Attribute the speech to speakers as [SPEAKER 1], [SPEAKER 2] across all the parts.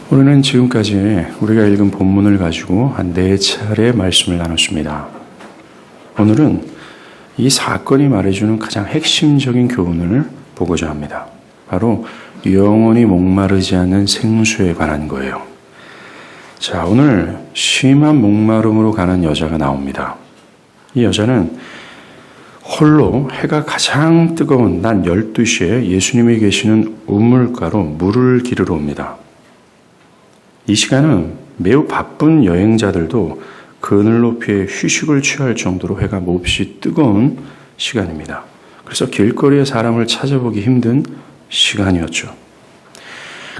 [SPEAKER 1] 우리는 지금까지 우리가 읽은 본문을 가지고 한 4차례 말씀을 나눴습니다. 오늘은 이 사건이 말해주는 가장 핵심적인 교훈을 보고자 합니다. 바로 영원히 목마르지 않는 생수에 관한 거예요. 자, 오늘 심한 목마름으로 가는 여자가 나옵니다. 이 여자는 홀로 해가 가장 뜨거운 낮 12시에 예수님이 계시는 우물가로 물을 기르러 옵니다. 이 시간은 매우 바쁜 여행자들도 그늘 높이에 휴식을 취할 정도로 해가 몹시 뜨거운 시간입니다. 그래서 길거리에 사람을 찾아보기 힘든 시간이었죠.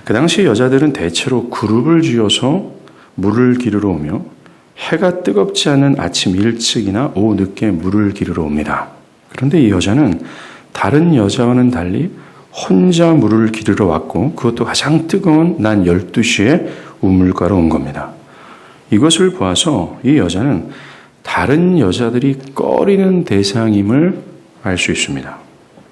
[SPEAKER 1] 그 당시 여자들은 대체로 그룹을 지어서 물을 기르러 오며 해가 뜨겁지 않은 아침 일찍이나 오후 늦게 물을 기르러 옵니다. 그런데 이 여자는 다른 여자와는 달리 혼자 물을 기르러 왔고 그것도 가장 뜨거운 낮 12시에 우물가로 온 겁니다. 이것을 보아서 이 여자는 다른 여자들이 꺼리는 대상임을 알 수 있습니다.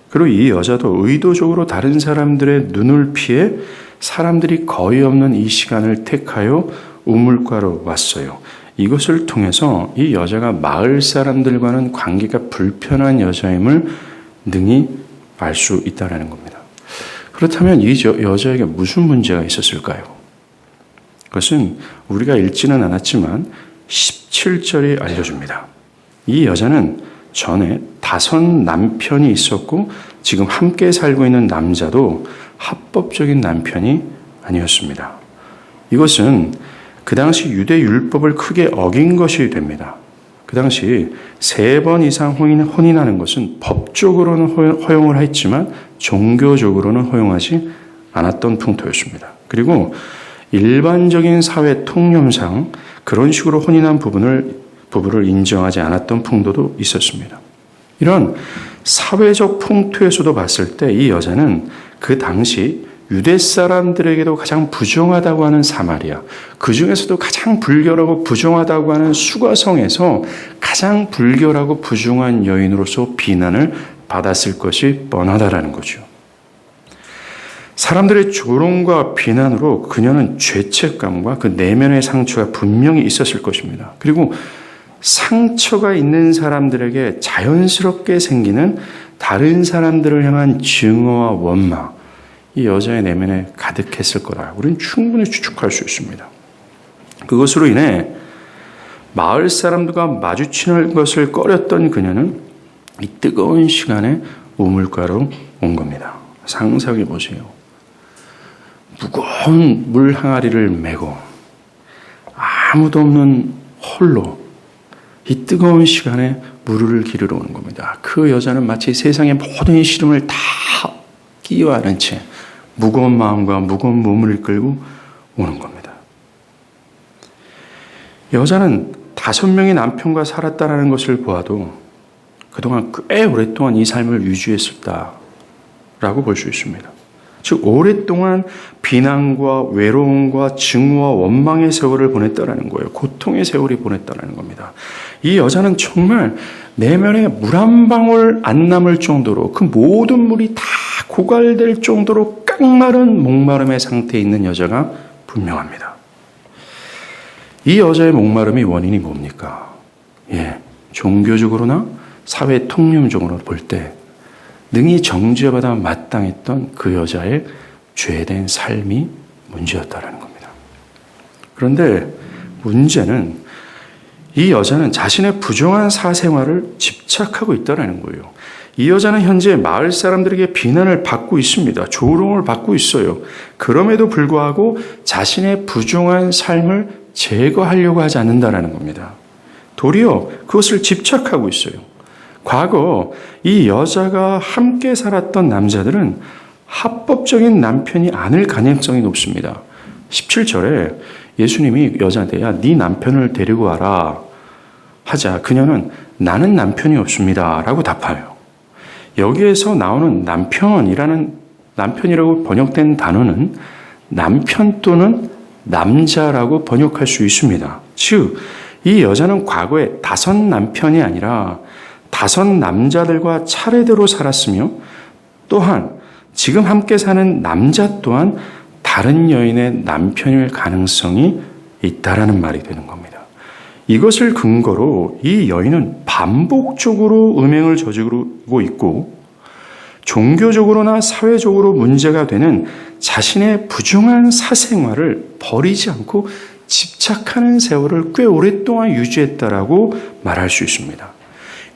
[SPEAKER 1] 그리고 이 여자도 의도적으로 다른 사람들의 눈을 피해 사람들이 거의 없는 이 시간을 택하여 우물가로 왔어요. 이것을 통해서 이 여자가 마을 사람들과는 관계가 불편한 여자임을 능히 알 수 있다는 겁니다. 그렇다면 이 여자에게 무슨 문제가 있었을까요? 그것은 우리가 읽지는 않았지만 17절이 알려줍니다. 이 여자는 전에 5 남편이 있었고 지금 함께 살고 있는 남자도 합법적인 남편이 아니었습니다. 이것은 그 당시 유대 율법을 크게 어긴 것이 됩니다. 그 당시 3번 이상 혼인하는 것은 법적으로는 허용을 했지만 종교적으로는 허용하지 않았던 풍토였습니다. 그리고 일반적인 사회 통념상 그런 식으로 혼인한 부부를 인정하지 않았던 풍도도 있었습니다. 이런 사회적 풍토에서도 봤을 때 이 여자는 그 당시 유대 사람들에게도 가장 부정하다고 하는 사마리아, 그 중에서도 가장 불결하고 부정하다고 하는 수가성에서 가장 불결하고 부정한 여인으로서 비난을 받았을 것이 뻔하다라는 거죠. 사람들의 조롱과 비난으로 그녀는 죄책감과 그 내면의 상처가 분명히 있었을 것입니다. 그리고 상처가 있는 사람들에게 자연스럽게 생기는 다른 사람들을 향한 증오와 원망, 이 여자의 내면에 가득했을 거라 우리는 충분히 추측할 수 있습니다. 그것으로 인해 마을 사람들과 마주치는 것을 꺼렸던 그녀는 이 뜨거운 시간에 우물가로 온 겁니다. 상상해 보세요. 무거운 물 항아리를 메고 아무도 없는 홀로 이 뜨거운 시간에 물을 기르러 오는 겁니다. 그 여자는 마치 세상의 모든 시름을 다 끼워안은 채 무거운 마음과 무거운 몸을 이끌고 오는 겁니다. 여자는 5명의 남편과 살았다는 것을 보아도 그동안 꽤 오랫동안 이 삶을 유지했었다라고 볼 수 있습니다. 즉 오랫동안 비난과 외로움과 증오와 원망의 세월을 보냈다라는 거예요. 고통의 세월이 보냈다라는 겁니다. 이 여자는 정말 내면에 물 한 방울 안 남을 정도로 그 모든 물이 다 고갈될 정도로 깡마른 목마름의 상태에 있는 여자가 분명합니다. 이 여자의 목마름의 원인이 뭡니까? 종교적으로나 사회 통념적으로 볼 때 능히 정죄받아 마땅했던 그 여자의 죄된 삶이 문제였다는 겁니다. 그런데 문제는 이 여자는 자신의 부정한 사생활을 집착하고 있다는 거예요. 이 여자는 현재 마을 사람들에게 비난을 받고 있습니다. 조롱을 받고 있어요. 그럼에도 불구하고 자신의 부정한 삶을 제거하려고 하지 않는다는 겁니다. 도리어 그것을 집착하고 있어요. 과거 이 여자가 함께 살았던 남자들은 합법적인 남편이 아닐 가능성이 높습니다. 17절에 예수님이 여자한테 야, 네 남편을 데리고 와라 하자 그녀는 나는 남편이 없습니다 라고 답해요. 여기에서 나오는 남편이라고 번역된 단어는 남편 또는 남자라고 번역할 수 있습니다. 즉, 이 여자는 과거에 5 남편이 아니라 5 남자들과 차례대로 살았으며 또한 지금 함께 사는 남자 또한 다른 여인의 남편일 가능성이 있다라는 말이 되는 겁니다. 이것을 근거로 이 여인은 반복적으로 음행을 저지르고 있고 종교적으로나 사회적으로 문제가 되는 자신의 부정한 사생활을 버리지 않고 집착하는 세월을 꽤 오랫동안 유지했다라고 말할 수 있습니다.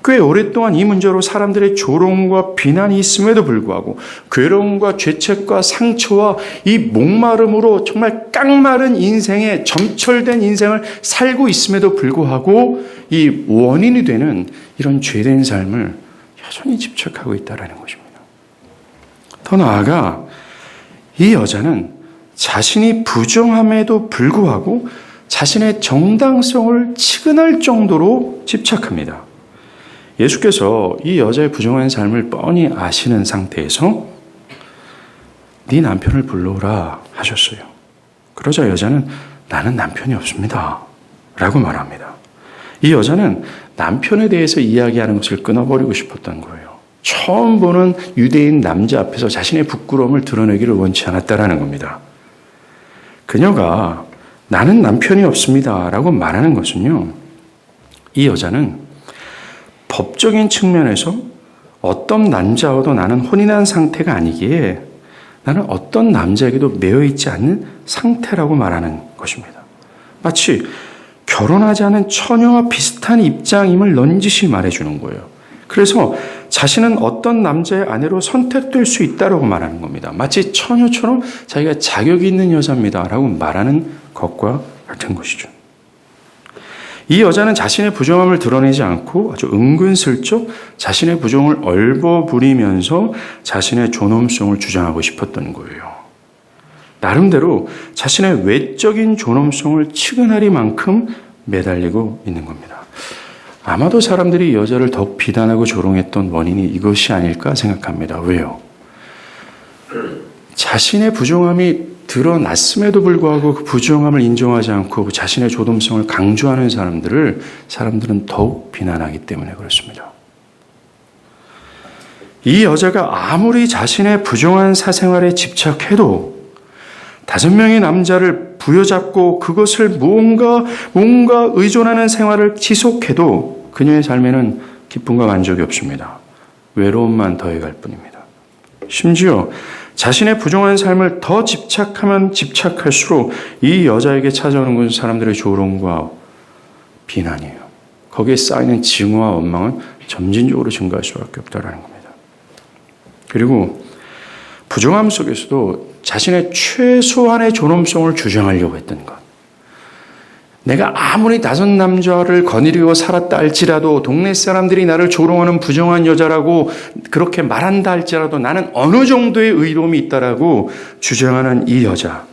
[SPEAKER 1] 꽤 오랫동안 이 문제로 사람들의 조롱과 비난이 있음에도 불구하고 괴로움과 죄책과 상처와 이 목마름으로 정말 깡마른 인생에 점철된 인생을 살고 있음에도 불구하고 이 원인이 되는 이런 죄된 삶을 여전히 집착하고 있다는 것입니다. 더 나아가 이 여자는 자신이 부정함에도 불구하고 자신의 정당성을 치근할 정도로 집착합니다. 예수께서 이 여자의 부정한 삶을 뻔히 아시는 상태에서 네 남편을 불러오라 하셨어요. 그러자 여자는 나는 남편이 없습니다 라고 말합니다. 이 여자는 남편에 대해서 이야기하는 것을 끊어버리고 싶었던 거예요. 처음 보는 유대인 남자 앞에서 자신의 부끄러움을 드러내기를 원치 않았다라는 겁니다. 그녀가 나는 남편이 없습니다 라고 말하는 것은요, 이 여자는 법적인 측면에서 어떤 남자와도 나는 혼인한 상태가 아니기에 나는 어떤 남자에게도 매여 있지 않는 상태라고 말하는 것입니다. 마치 결혼하지 않은 처녀와 비슷한 입장임을 넌지시 말해주는 거예요. 그래서 자신은 어떤 남자의 아내로 선택될 수 있다고 말하는 겁니다. 마치 처녀처럼 자기가 자격이 있는 여자입니다 라고 말하는 것과 같은 것이죠. 이 여자는 자신의 부정함을 드러내지 않고 아주 은근슬쩍 자신의 부정을 얼버무리면서 자신의 존엄성을 주장하고 싶었던 거예요. 나름대로 자신의 외적인 존엄성을 치근하리만큼 매달리고 있는 겁니다. 아마도 사람들이 이 여자를 더욱 비난하고 조롱했던 원인이 이것이 아닐까 생각합니다. 왜요? 자신의 부정함이 드러났음에도 불구하고 그 부정함을 인정하지 않고 자신의 존엄성을 강조하는 사람들은 더욱 비난하기 때문에 그렇습니다. 이 여자가 아무리 자신의 부정한 사생활에 집착해도 5명의 남자를 부여잡고 그것을 뭔가 의존하는 생활을 지속해도 그녀의 삶에는 기쁨과 만족이 없습니다. 외로움만 더해갈 뿐입니다. 심지어 자신의 부정한 삶을 더 집착하면 집착할수록 이 여자에게 찾아오는 것은 사람들의 조롱과 비난이에요. 거기에 쌓이는 증오와 원망은 점진적으로 증가할 수밖에 없다는 겁니다. 그리고 부정함 속에서도 자신의 최소한의 존엄성을 주장하려고 했던 것. 내가 아무리 다섯 남자를 거느리고 살았다 할지라도 동네 사람들이 나를 조롱하는 부정한 여자라고 그렇게 말한다 할지라도 나는 어느 정도의 의로움이 있다라고 주장하는 이 여자.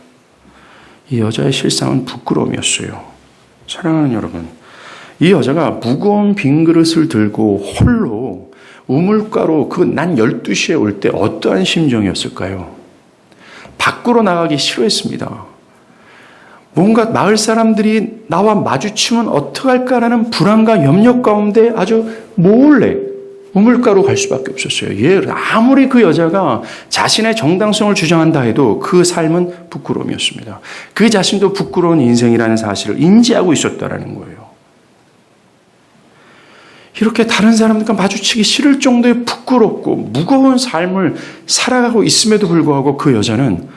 [SPEAKER 1] 이 여자의 실상은 부끄러움이었어요. 사랑하는 여러분, 이 여자가 무거운 빈 그릇을 들고 홀로 우물가로 그 낮 12시에 올 때 어떠한 심정이었을까요? 밖으로 나가기 싫어했습니다. 뭔가 마을 사람들이 나와 마주치면 어떡할까라는 불안과 염려 가운데 아주 몰래 우물가로 갈 수밖에 없었어요. 아무리 그 여자가 자신의 정당성을 주장한다 해도 그 삶은 부끄러움이었습니다. 그 자신도 부끄러운 인생이라는 사실을 인지하고 있었다는 거예요. 이렇게 다른 사람들과 마주치기 싫을 정도의 부끄럽고 무거운 삶을 살아가고 있음에도 불구하고 그 여자는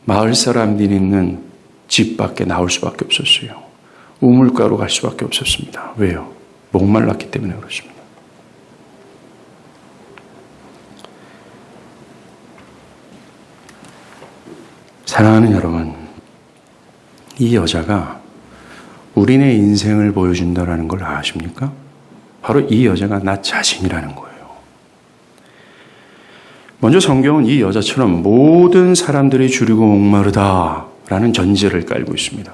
[SPEAKER 1] 마을 사람들이 있는 집 밖에 나올 수밖에 없었어요. 우물가로 갈 수밖에 없었습니다. 왜요? 목말랐기 때문에 그렇습니다. 사랑하는 여러분, 이 여자가 우리네 인생을 보여준다는 걸 아십니까? 바로 이 여자가 나 자신이라는 거예요. 먼저 성경은 이 여자처럼 모든 사람들이 줄이고 목마르다라는 전제를 깔고 있습니다.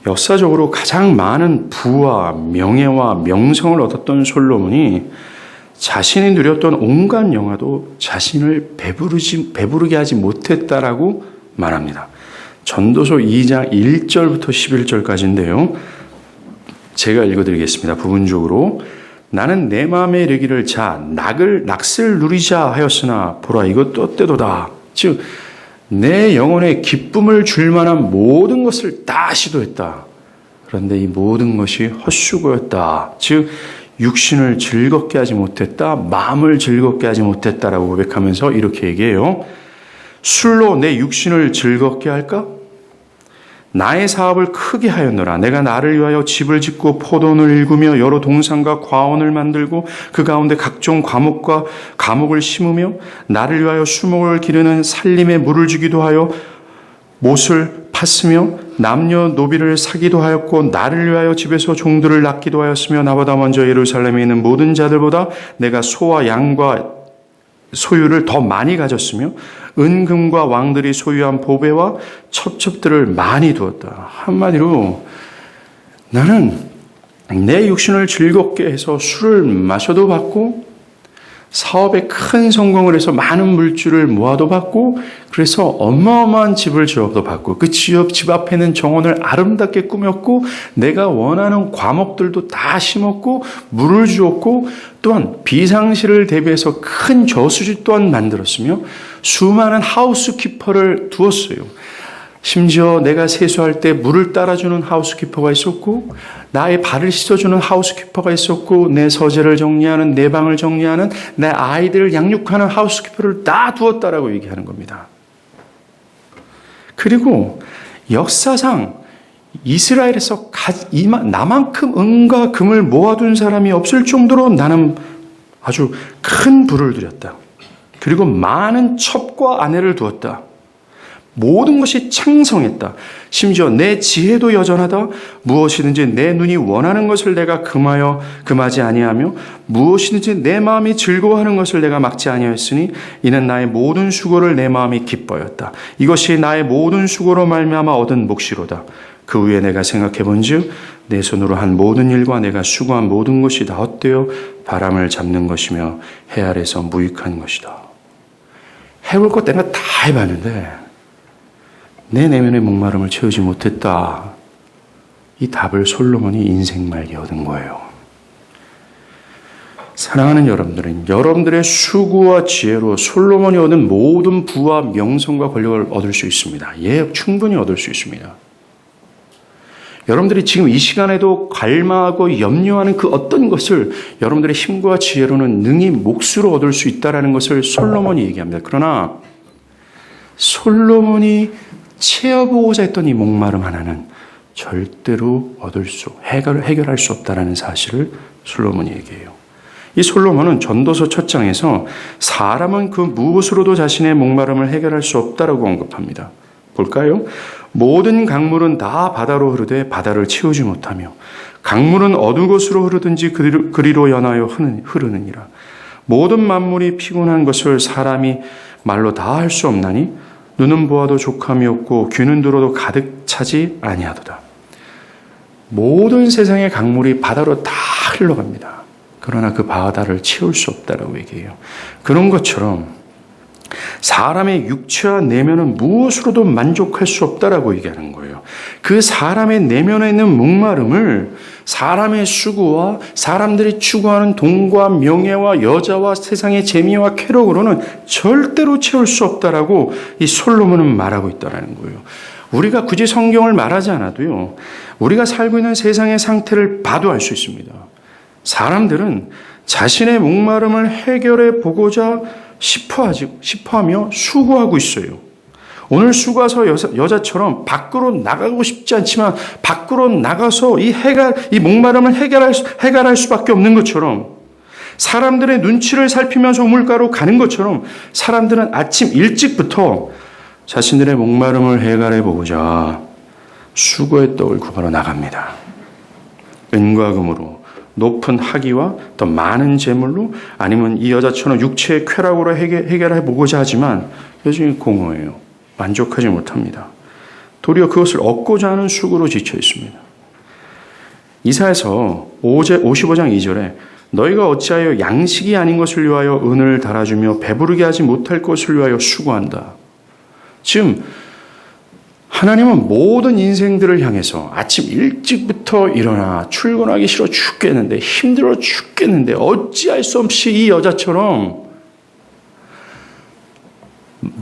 [SPEAKER 1] 역사적으로 가장 많은 부와 명예와 명성을 얻었던 솔로몬이 자신이 누렸던 온갖 영화도 자신을 배부르게 하지 못했다라고 말합니다. 전도서 2장 1절부터 11절까지인데요. 제가 읽어드리겠습니다. 부분적으로. 나는 내 마음에 이르기를 낫을 누리자 하였으나 보라 이것 떳때도다. 즉 내 영혼에 기쁨을 줄 만한 모든 것을 다 시도했다. 그런데 이 모든 것이 헛수고였다. 즉 육신을 즐겁게 하지 못했다. 마음을 즐겁게 하지 못했다라고 고백하면서 이렇게 얘기해요. 술로 내 육신을 즐겁게 할까? 나의 사업을 크게 하였노라. 내가 나를 위하여 집을 짓고 포도원을 일구며 여러 동산과 과원을 만들고 그 가운데 각종 과목을 심으며 나를 위하여 수목을 기르는 살림에 물을 주기도 하여 못을 팠으며 남녀 노비를 사기도 하였고 나를 위하여 집에서 종들을 낳기도 하였으며 나보다 먼저 예루살렘에 있는 모든 자들보다 내가 소와 양과 소유를 더 많이 가졌으며 은금과 왕들이 소유한 보배와 첩첩들을 많이 두었다. 한마디로 나는 내 육신을 즐겁게 해서 술을 마셔도 받고 사업에 큰 성공을 해서 많은 물질을 모아도 받고 그래서 어마어마한 집을 지어도 받고 그 집 앞에는 정원을 아름답게 꾸몄고 내가 원하는 과목들도 다 심었고 물을 주었고 또한 비상시를 대비해서 큰 저수지 또한 만들었으며 수많은 하우스키퍼를 두었어요. 심지어 내가 세수할 때 물을 따라주는 하우스키퍼가 있었고 나의 발을 씻어주는 하우스키퍼가 있었고 내 서재를 정리하는 내 방을 정리하는 내 아이들을 양육하는 하우스키퍼를 다 두었다라고 얘기하는 겁니다. 그리고 역사상 이스라엘에서 나만큼 은과 금을 모아둔 사람이 없을 정도로 나는 아주 큰 부를 들였다. 그리고 많은 첩과 아내를 두었다. 모든 것이 창성했다. 심지어 내 지혜도 여전하다. 무엇이든지 내 눈이 원하는 것을 내가 금하지 아니하며 무엇이든지 내 마음이 즐거워하는 것을 내가 막지 아니하였으니 이는 나의 모든 수고를 내 마음이 기뻐였다. 이것이 나의 모든 수고로 말미암아 얻은 몫이로다. 그 후에 내가 생각해 본즉 내 손으로 한 모든 일과 내가 수고한 모든 것이 다 헛되어 바람을 잡는 것이며 해 아래서 무익한 것이다. 해볼 것 내가 다 해봤는데 내 내면의 목마름을 채우지 못했다. 이 답을 솔로몬이 인생 말기에 얻은 거예요. 사랑하는 여러분들은 여러분들의 수고와 지혜로 솔로몬이 얻은 모든 부와 명성과 권력을 얻을 수 있습니다. 예, 충분히 얻을 수 있습니다. 여러분들이 지금 이 시간에도 갈망하고 염려하는 그 어떤 것을 여러분들의 힘과 지혜로는 능히 몫으로 얻을 수 있다는 것을 솔로몬이 얘기합니다. 그러나 솔로몬이 채워보고자 했던 이 목마름 하나는 절대로 해결할 수 없다는 사실을 솔로몬이 얘기해요. 이 솔로몬은 전도서 1장에서 사람은 그 무엇으로도 자신의 목마름을 해결할 수 없다라고 언급합니다. 볼까요? 모든 강물은 다 바다로 흐르되 바다를 채우지 못하며 강물은 어느 곳으로 흐르든지 그리로 연하여 흐르느니라. 모든 만물이 피곤한 것을 사람이 말로 다 할 수 없나니 눈은 보아도 족함이 없고 귀는 들어도 가득 차지 아니하도다. 모든 세상의 강물이 바다로 다 흘러갑니다. 그러나 그 바다를 채울 수 없다라고 얘기해요. 그런 것처럼 사람의 육체와 내면은 무엇으로도 만족할 수 없다라고 얘기하는 거예요. 그 사람의 내면에 있는 목마름을 사람의 수고와 사람들이 추구하는 돈과 명예와 여자와 세상의 재미와 쾌락으로는 절대로 채울 수 없다라고 이 솔로몬은 말하고 있다는 거예요. 우리가 굳이 성경을 말하지 않아도요. 우리가 살고 있는 세상의 상태를 봐도 알 수 있습니다. 사람들은 자신의 목마름을 해결해 보고자 싶어하며 수고하고 있어요. 오늘 수고해서 여자처럼 밖으로 나가고 싶지 않지만 밖으로 나가서 이 목마름을 해결할 수밖에 없는 것처럼 사람들의 눈치를 살피면서 우물가로 가는 것처럼 사람들은 아침 일찍부터 자신들의 목마름을 해결해 보고자 수고의 떡을 구하러 나갑니다. 은과 금으로 높은 학위와 더 많은 재물로 아니면 이 여자처럼 육체의 쾌락으로 해결해 보고자 하지만 여전히 공허해요. 만족하지 못합니다. 도리어 그것을 얻고자 하는 수고로 지쳐 있습니다. 이사야서 55장 2절에 너희가 어찌하여 양식이 아닌 것을 위하여 은을 달아주며 배부르게 하지 못할 것을 위하여 수고한다. 지금 하나님은 모든 인생들을 향해서 아침 일찍부터 일어나 출근하기 싫어 죽겠는데 힘들어 죽겠는데 어찌할 수 없이 이 여자처럼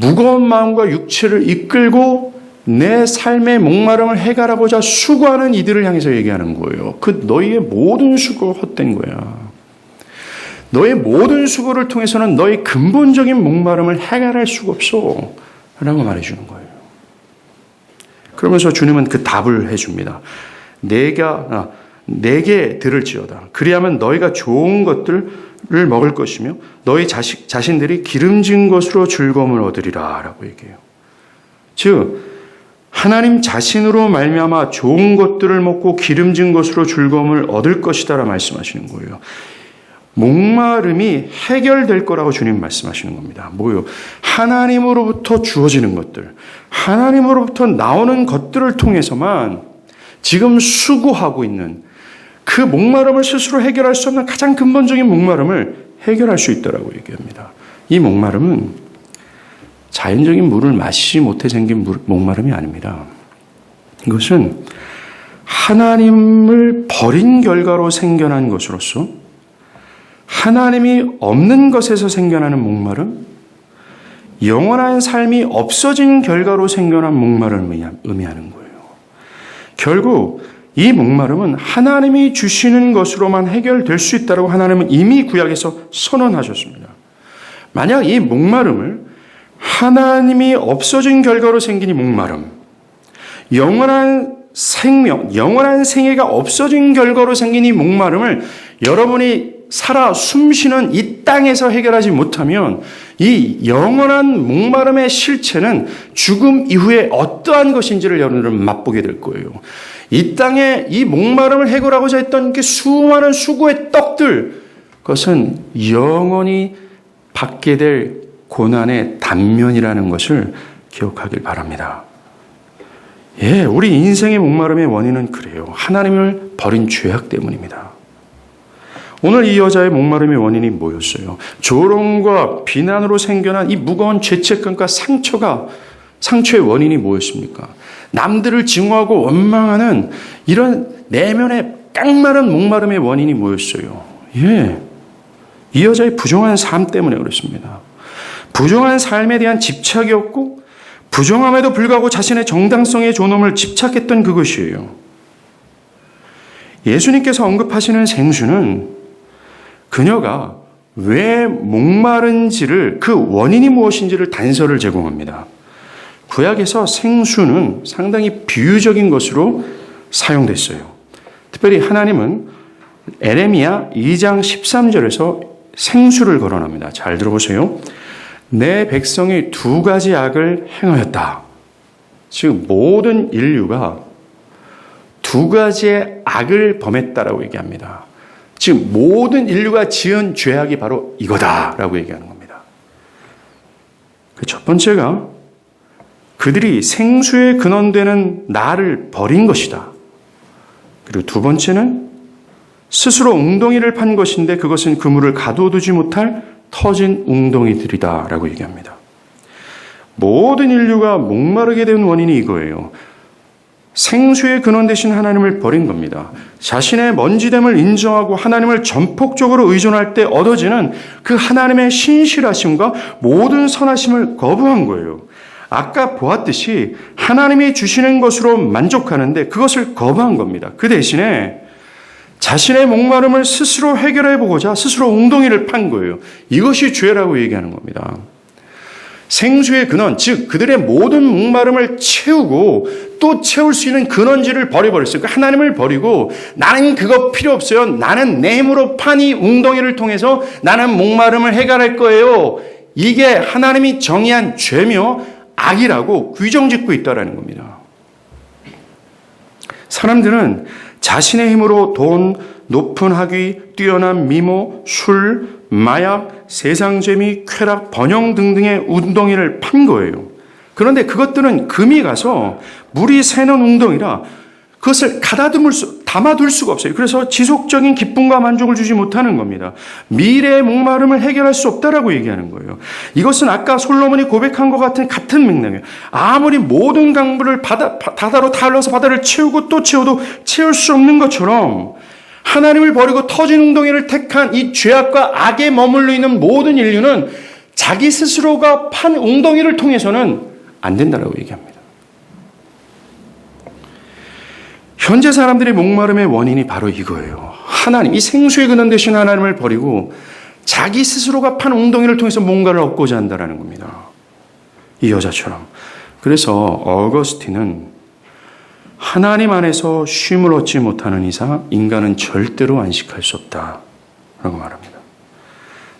[SPEAKER 1] 무거운 마음과 육체를 이끌고 내 삶의 목마름을 해결하고자 수고하는 이들을 향해서 얘기하는 거예요. 그 너희의 모든 수고가 헛된 거야. 너의 모든 수고를 통해서는 너의 근본적인 목마름을 해결할 수가 없어. 라고 말해주는 거예요. 그러면서 주님은 그 답을 해줍니다. 내게 들을지어다. 그리하면 너희가 좋은 것들을 먹을 것이며 너희 자신들이 기름진 것으로 즐거움을 얻으리라 라고 얘기해요. 즉 하나님 자신으로 말미암아 좋은 것들을 먹고 기름진 것으로 즐거움을 얻을 것이다 라 말씀하시는 거예요. 목마름이 해결될 거라고 주님 말씀하시는 겁니다. 뭐요? 하나님으로부터 주어지는 것들, 하나님으로부터 나오는 것들을 통해서만 지금 수고하고 있는 그 목마름을 스스로 해결할 수 없는 가장 근본적인 목마름을 해결할 수 있다라고 얘기합니다. 이 목마름은 자연적인 물을 마시지 못해 생긴 목마름이 아닙니다. 이것은 하나님을 버린 결과로 생겨난 것으로서 하나님이 없는 것에서 생겨나는 목마름, 영원한 삶이 없어진 결과로 생겨난 목마름을 의미하는 거예요. 결국 이 목마름은 하나님이 주시는 것으로만 해결될 수 있다고 하나님은 이미 구약에서 선언하셨습니다. 만약 이 목마름을 하나님이 없어진 결과로 생긴 이 목마름, 영원한 생명, 영원한 생애가 없어진 결과로 생긴 이 목마름을 여러분이 살아 숨쉬는 이 땅에서 해결하지 못하면 이 영원한 목마름의 실체는 죽음 이후에 어떠한 것인지를 여러분들은 맛보게 될 거예요. 이 땅에 이 목마름을 해결하고자 했던 그 수많은 수고의 떡들, 그것은 영원히 받게 될 고난의 단면이라는 것을 기억하길 바랍니다. 예, 우리 인생의 목마름의 원인은 그래요. 하나님을 버린 죄악 때문입니다. 오늘 이 여자의 목마름의 원인이 뭐였어요? 조롱과 비난으로 생겨난 이 무거운 죄책감과 상처의 원인이 뭐였습니까? 남들을 증오하고 원망하는 이런 내면의 깡마른 목마름의 원인이 뭐였어요? 예, 이 여자의 부정한 삶 때문에 그렇습니다. 부정한 삶에 대한 집착이었고 부정함에도 불구하고 자신의 정당성의 존엄을 집착했던 그것이에요. 예수님께서 언급하시는 생수는 그녀가 왜 목마른지를, 그 원인이 무엇인지를 단서를 제공합니다. 구약에서 생수는 상당히 비유적인 것으로 사용됐어요. 특별히 하나님은 에레미야 2장 13절에서 생수를 거론합니다. 잘 들어보세요. 내 백성이 두 가지 악을 행하였다. 즉 모든 인류가 두 가지의 악을 범했다라고 얘기합니다. 즉 모든 인류가 지은 죄악이 바로 이거다라고 얘기하는 겁니다. 그 첫 번째가 그들이 생수의 근원되는 나를 버린 것이다. 그리고 두 번째는 스스로 웅덩이를 판 것인데 그것은 그물을 가둬두지 못할 터진 웅덩이들이다 라고 얘기합니다. 모든 인류가 목마르게 된 원인이 이거예요. 생수의 근원 되신 하나님을 버린 겁니다. 자신의 먼지됨을 인정하고 하나님을 전폭적으로 의존할 때 얻어지는 그 하나님의 신실하심과 모든 선하심을 거부한 거예요. 아까 보았듯이 하나님이 주시는 것으로 만족하는데 그것을 거부한 겁니다. 그 대신에 자신의 목마름을 스스로 해결해 보고자 스스로 웅덩이를 판 거예요. 이것이 죄라고 얘기하는 겁니다. 생수의 근원, 즉 그들의 모든 목마름을 채우고 또 채울 수 있는 근원지를 버려버렸어요. 하나님을 버리고 나는 그거 필요 없어요. 나는 내 힘으로 판 이 웅덩이를 통해서 나는 목마름을 해결할 거예요. 이게 하나님이 정의한 죄며 악이라고 규정짓고 있다는 겁니다. 사람들은 자신의 힘으로 돈, 높은 학위, 뛰어난 미모, 술, 마약, 세상재미, 쾌락, 번영 등등의 웅덩이를 판 거예요. 그런데 그것들은 금이 가서 물이 새는 웅덩이라 그것을 담아둘 수가 없어요. 그래서 지속적인 기쁨과 만족을 주지 못하는 겁니다. 미래의 목마름을 해결할 수 없다라고 얘기하는 거예요. 이것은 아까 솔로몬이 고백한 것 같은 맥락이에요. 아무리 모든 강물을 바다로 타올라서 바다를 채우고 또 채워도 채울 수 없는 것처럼 하나님을 버리고 터진 웅덩이를 택한 이 죄악과 악에 머물러 있는 모든 인류는 자기 스스로가 판 웅덩이를 통해서는 안 된다라고 얘기합니다. 현재 사람들의 목마름의 원인이 바로 이거예요. 하나님, 이 생수의 근원 되신 하나님을 버리고 자기 스스로가 판 웅덩이를 통해서 뭔가를 얻고자 한다는 겁니다. 이 여자처럼. 그래서 어거스틴은 하나님 안에서 쉼을 얻지 못하는 이상 인간은 절대로 안식할 수 없다라고 말합니다.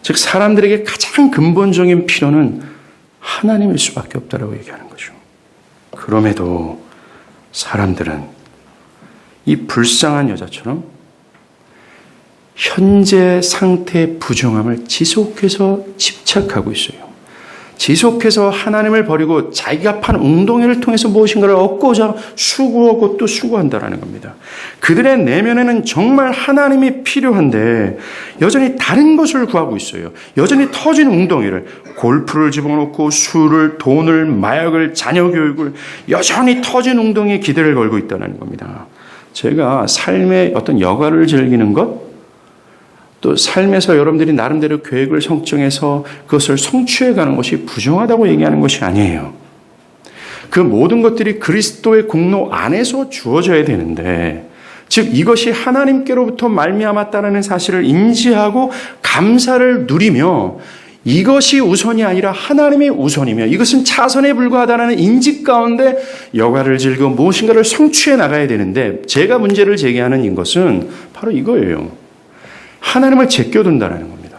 [SPEAKER 1] 즉 사람들에게 가장 근본적인 필요는 하나님일 수밖에 없다라고 얘기하는 거죠. 그럼에도 사람들은 이 불쌍한 여자처럼 현재 상태의 부정함을 지속해서 집착하고 있어요. 지속해서 하나님을 버리고 자기가 판 웅덩이를 통해서 무엇인가를 얻고자 수고하고 또 수고한다는 겁니다. 그들의 내면에는 정말 하나님이 필요한데 여전히 다른 것을 구하고 있어요. 여전히 터진 웅덩이를, 골프를 집어넣고 술을, 돈을, 마약을, 자녀 교육을, 여전히 터진 웅덩이에 기대를 걸고 있다는 겁니다. 제가 삶의 어떤 여가를 즐기는 것, 또 삶에서 여러분들이 나름대로 계획을 설정해서 그것을 성취해가는 것이 부정하다고 얘기하는 것이 아니에요. 그 모든 것들이 그리스도의 공로 안에서 주어져야 되는데, 즉 이것이 하나님께로부터 말미암았다는 사실을 인지하고 감사를 누리며 이것이 우선이 아니라 하나님이 우선이며 이것은 차선에 불과하다는 인지 가운데 여가를 즐기고 무엇인가를 성취해 나가야 되는데, 제가 문제를 제기하는 이것은 바로 이거예요. 하나님을 제껴둔다는 겁니다.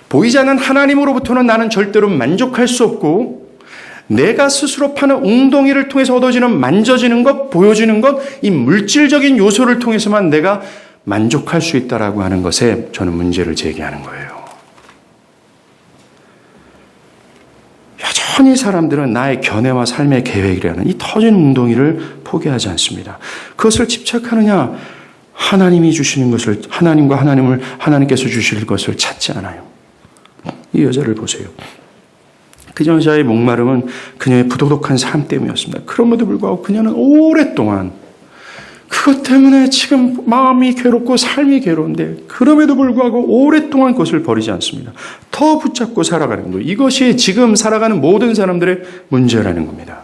[SPEAKER 1] 보이지 않는 하나님으로부터는 나는 절대로 만족할 수 없고 내가 스스로 파는 웅덩이를 통해서 얻어지는 만져지는 것, 보여지는 것, 이 물질적인 요소를 통해서만 내가 만족할 수 있다라고 하는 것에 저는 문제를 제기하는 거예요. 여전히 사람들은 나의 견해와 삶의 계획이라는 이 터진 웅덩이를 포기하지 않습니다. 그것을 집착하느냐? 하나님이 주시는 것을, 하나님께서 주실 것을 찾지 않아요. 이 여자를 보세요. 그 여자의 목마름은 그녀의 부도덕한 삶 때문이었습니다. 그럼에도 불구하고 그녀는 오랫동안 그것 때문에 지금 마음이 괴롭고 삶이 괴로운데 그럼에도 불구하고 오랫동안 그것을 버리지 않습니다. 더 붙잡고 살아가는 거예요. 이것이 지금 살아가는 모든 사람들의 문제라는 겁니다.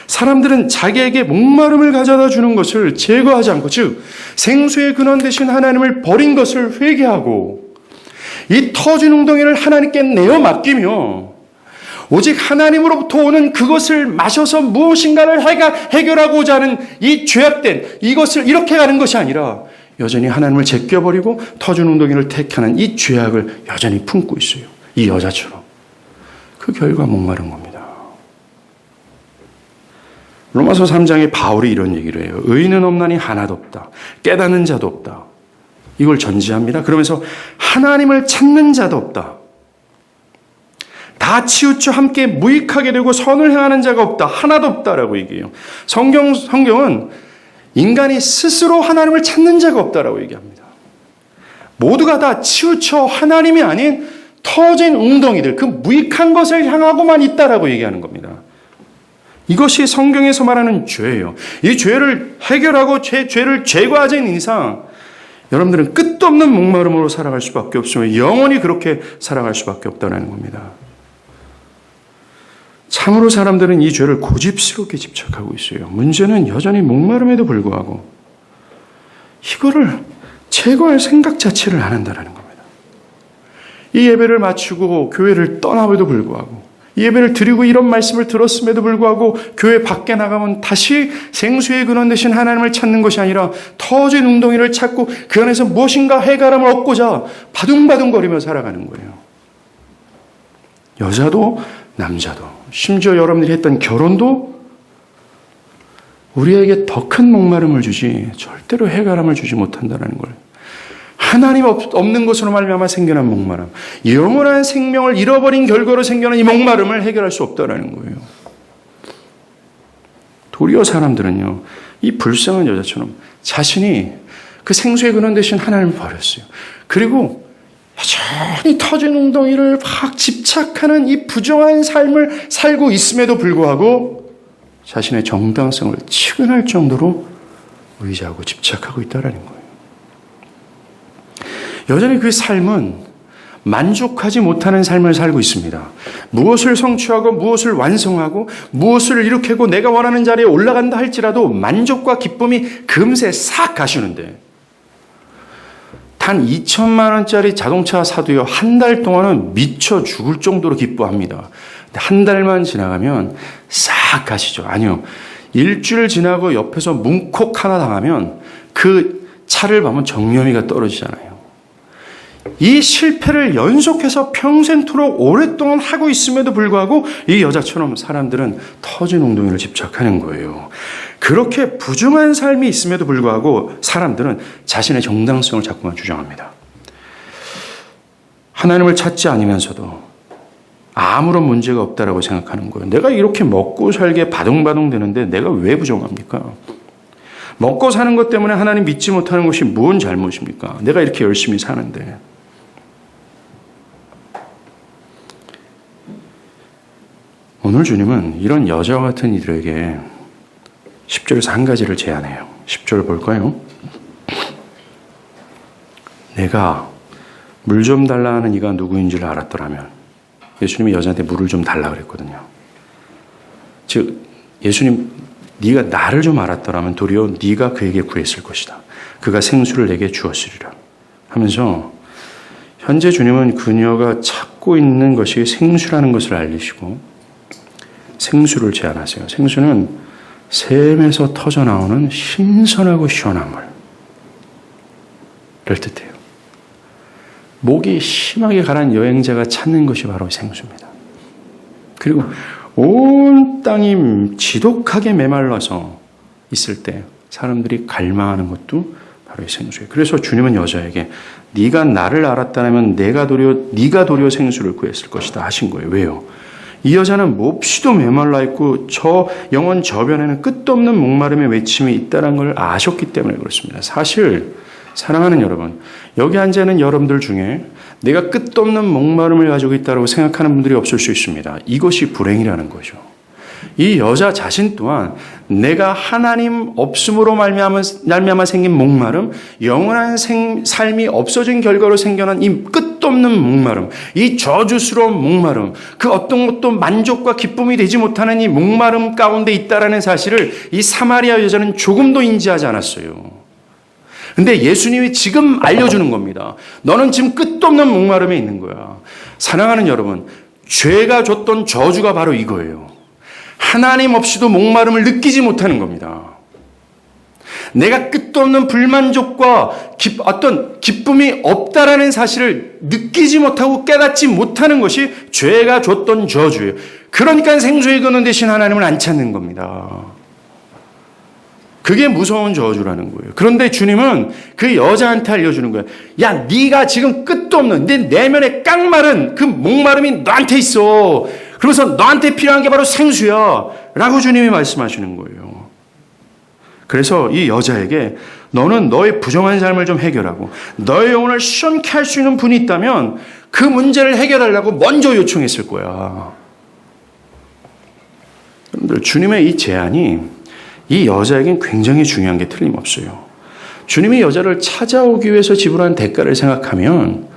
[SPEAKER 1] 사람들은 자기에게 목마름을 가져다 주는 것을 제거하지 않고, 즉 생수의 근원 되신 하나님을 버린 것을 회개하고 이 터진 웅덩이를 하나님께 내어 맡기며 오직 하나님으로부터 오는 그것을 마셔서 무엇인가를 해결하고자 하는 이 죄악된 이것을 이렇게 가는 것이 아니라 여전히 하나님을 제껴버리고 터진 웅덩이를 택하는 이 죄악을 여전히 품고 있어요. 이 여자처럼. 그 결과 목마른 겁니다. 로마서 3장에 바울이 이런 얘기를 해요. 의인은 없나니 하나도 없다. 깨닫는 자도 없다. 이걸 전제합니다. 그러면서 하나님을 찾는 자도 없다. 다 치우쳐 함께 무익하게 되고 선을 행하는 자가 없다. 하나도 없다라고 얘기해요. 성경은 인간이 스스로 하나님을 찾는 자가 없다라고 얘기합니다. 모두가 다 치우쳐 하나님이 아닌 터진 웅덩이들, 그 무익한 것을 향하고만 있다라고 얘기하는 겁니다. 이것이 성경에서 말하는 죄예요. 이 죄를 해결하고 죄를 제거하지 않는 이상 여러분들은 끝도 없는 목마름으로 살아갈 수밖에 없으며 영원히 그렇게 살아갈 수밖에 없다는 겁니다. 참으로 사람들은 이 죄를 고집스럽게 집착하고 있어요. 문제는 여전히 목마름에도 불구하고 이거를 제거할 생각 자체를 안 한다는 겁니다. 이 예배를 마치고 교회를 떠남에도 불구하고 이 예배를 드리고 이런 말씀을 들었음에도 불구하고 교회 밖에 나가면 다시 생수의 근원 되신 하나님을 찾는 것이 아니라 터진 웅덩이를 찾고 그 안에서 무엇인가 해결함을 얻고자 바둥바둥거리며 살아가는 거예요. 여자도 남자도 심지어 여러분들이 했던 결혼도 우리에게 더 큰 목마름을 주지 절대로 해결함을 주지 못한다는 거예요. 하나님 없는 것으로 말미암아 생겨난 목마름, 영원한 생명을 잃어버린 결과로 생겨난 이 목마름을 해결할 수 없다는 거예요. 도리어 사람들은요, 이 불쌍한 여자처럼 자신이 그 생수의 근원 되신 하나님을 버렸어요. 그리고 여전히 터진 웅덩이를 막 집착하는 이 부정한 삶을 살고 있음에도 불구하고 자신의 정당성을 치근할 정도로 의지하고 집착하고 있다는 거예요. 여전히 그 삶은 만족하지 못하는 삶을 살고 있습니다. 무엇을 성취하고 무엇을 완성하고 무엇을 이룩하고 내가 원하는 자리에 올라간다 할지라도 만족과 기쁨이 금세 싹 가시는데 단 2천만 원짜리 자동차 사도요 한 달 동안은 미쳐 죽을 정도로 기뻐합니다. 한 달만 지나가면 싹 가시죠. 아니요. 일주일 지나고 옆에서 문콕 하나 당하면 그 차를 보면 정념이가 떨어지잖아요. 이 실패를 연속해서 평생토록 오랫동안 하고 있음에도 불구하고 이 여자처럼 사람들은 터진 웅덩이를 집착하는 거예요. 그렇게 부정한 삶이 있음에도 불구하고 사람들은 자신의 정당성을 자꾸만 주장합니다. 하나님을 찾지 않으면서도 아무런 문제가 없다라고 생각하는 거예요. 내가 이렇게 먹고 살게 바둥바둥 되는데 내가 왜 부정합니까? 먹고 사는 것 때문에 하나님 믿지 못하는 것이 뭔 잘못입니까? 내가 이렇게 열심히 사는데. 오늘 주님은 이런 여자와 같은 이들에게 10절에서 한 가지를 제안해요. 10절 볼까요? 내가 물 좀 달라 하는 이가 누구인지를 알았더라면 예수님이 여자한테 물을 좀 달라 그랬거든요. 즉 예수님 네가 나를 좀 알았더라면 도리어 네가 그에게 구했을 것이다. 그가 생수를 내게 주었으리라 하면서 현재 주님은 그녀가 찾고 있는 것이 생수라는 것을 알리시고 생수를 제안하세요. 생수는 샘에서 터져나오는 신선하고 시원한 물을 뜻해요. 목이 심하게 가란 여행자가 찾는 것이 바로 생수입니다. 그리고 온 땅이 지독하게 메말라서 있을 때 사람들이 갈망하는 것도 바로 이 생수예요. 그래서 주님은 여자에게 네가 나를 알았다면 네가 도리어 생수를 구했을 것이다 하신 거예요. 왜요? 이 여자는 몹시도 메말라 있고 저 영혼 저변에는 끝도 없는 목마름의 외침이 있다는 걸 아셨기 때문에 그렇습니다. 사실 사랑하는 여러분, 여기 앉아있는 여러분들 중에 내가 끝도 없는 목마름을 가지고 있다고 생각하는 분들이 없을 수 있습니다. 이것이 불행이라는 거죠. 이 여자 자신 또한 내가 하나님 없음으로 말미암아 생긴 목마름, 영원한 삶이 없어진 결과로 생겨난 이 끝도 없는 목마름, 이 저주스러운 목마름, 그 어떤 것도 만족과 기쁨이 되지 못하는 이 목마름 가운데 있다라는 사실을 이 사마리아 여자는 조금도 인지하지 않았어요. 근데 예수님이 지금 알려주는 겁니다. 너는 지금 끝도 없는 목마름에 있는 거야. 사랑하는 여러분, 죄가 줬던 저주가 바로 이거예요. 하나님 없이도 목마름을 느끼지 못하는 겁니다. 내가 끝도 없는 불만족과 어떤 기쁨이 없다라는 사실을 느끼지 못하고 깨닫지 못하는 것이 죄가 줬던 저주예요. 그러니까 생수의 근원 대신 하나님을 안 찾는 겁니다. 그게 무서운 저주라는 거예요. 그런데 주님은 그 여자한테 알려주는 거예요. 야, 네가 지금 끝도 없는 내 내면의 깡마른 그 목마름이 너한테 있어. 그래서 너한테 필요한 게 바로 생수야. 라고 주님이 말씀하시는 거예요. 그래서 이 여자에게 너는 너의 부정한 삶을 좀 해결하고 너의 영혼을 시원케 할 수 있는 분이 있다면 그 문제를 해결하려고 먼저 요청했을 거야. 여러분들, 주님의 이 제안이 이 여자에겐 굉장히 중요한 게 틀림없어요. 주님이 여자를 찾아오기 위해서 지불한 대가를 생각하면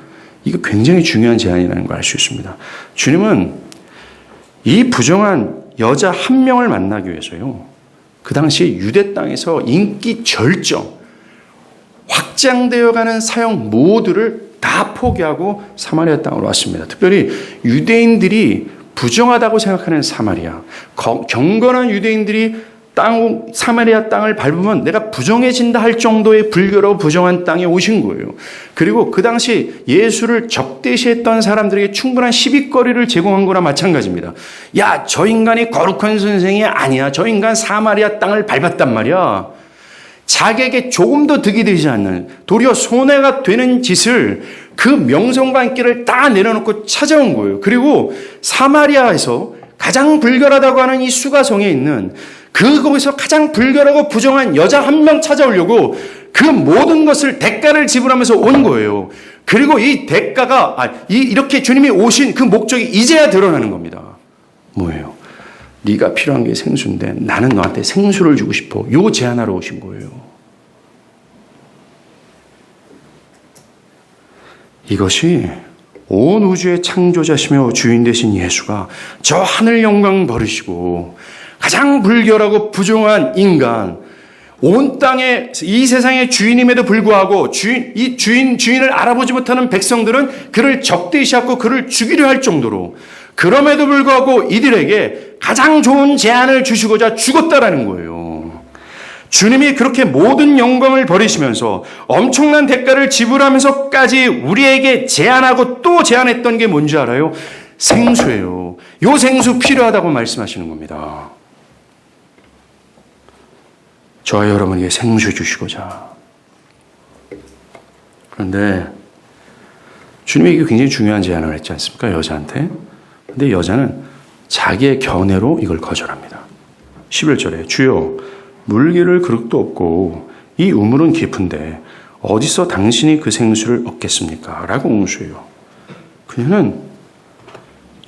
[SPEAKER 1] 이거 굉장히 중요한 제안이라는 걸 알 수 있습니다. 주님은 이 부정한 여자 한 명을 만나기 위해서요. 그 당시 유대 땅에서 인기 절정, 확장되어가는 사역 모두를 다 포기하고 사마리아 땅으로 왔습니다. 특별히 유대인들이 부정하다고 생각하는 사마리아, 경건한 유대인들이 사마리아 땅을 밟으면 내가 부정해진다 할 정도의 불교로 부정한 땅에 오신 거예요. 그리고 그 당시 예수를 적대시했던 사람들에게 충분한 시비거리를 제공한 거나 마찬가지입니다. 야, 저 인간이 거룩한 선생이 아니야. 저 인간 사마리아 땅을 밟았단 말이야. 자기에게 조금도 득이 되지 않는, 도리어 손해가 되는 짓을, 그 명성과 인기를 다 내려놓고 찾아온 거예요. 그리고 사마리아에서 가장 불결하다고 하는 이 수가성에 있는 거기서 가장 불결하고 부정한 여자 한 명 찾아오려고 그 모든 것을 대가를 지불하면서 온 거예요. 그리고 이 대가가, 이렇게 주님이 오신 그 목적이 이제야 드러나는 겁니다. 뭐예요? 네가 필요한 게 생수인데 나는 너한테 생수를 주고 싶어. 요 제안하러 오신 거예요. 이것이 온 우주의 창조자시며 주인 되신 예수가 저 하늘 영광 버리시고 가장 불결하고 부정한 인간, 온 땅의 이 세상의 주인임에도 불구하고 주인을 알아보지 못하는 백성들은 그를 적대시하고 그를 죽이려 할 정도로, 그럼에도 불구하고 이들에게 가장 좋은 제안을 주시고자 죽었다라는 거예요. 주님이 그렇게 모든 영광을 버리시면서 엄청난 대가를 지불하면서까지 우리에게 제안하고 또 제안했던 게 뭔지 알아요? 생수예요. 요 생수 필요하다고 말씀하시는 겁니다. 저와 여러분에게 생수 주시고자. 그런데 주님이 이게 굉장히 중요한 제안을 했지 않습니까? 여자한테. 근데 여자는 자기의 견해로 이걸 거절합니다. 11절에 주여 물기를 그릇도 없고 이 우물은 깊은데 어디서 당신이 그 생수를 얻겠습니까? 라고 옹수해요. 그녀는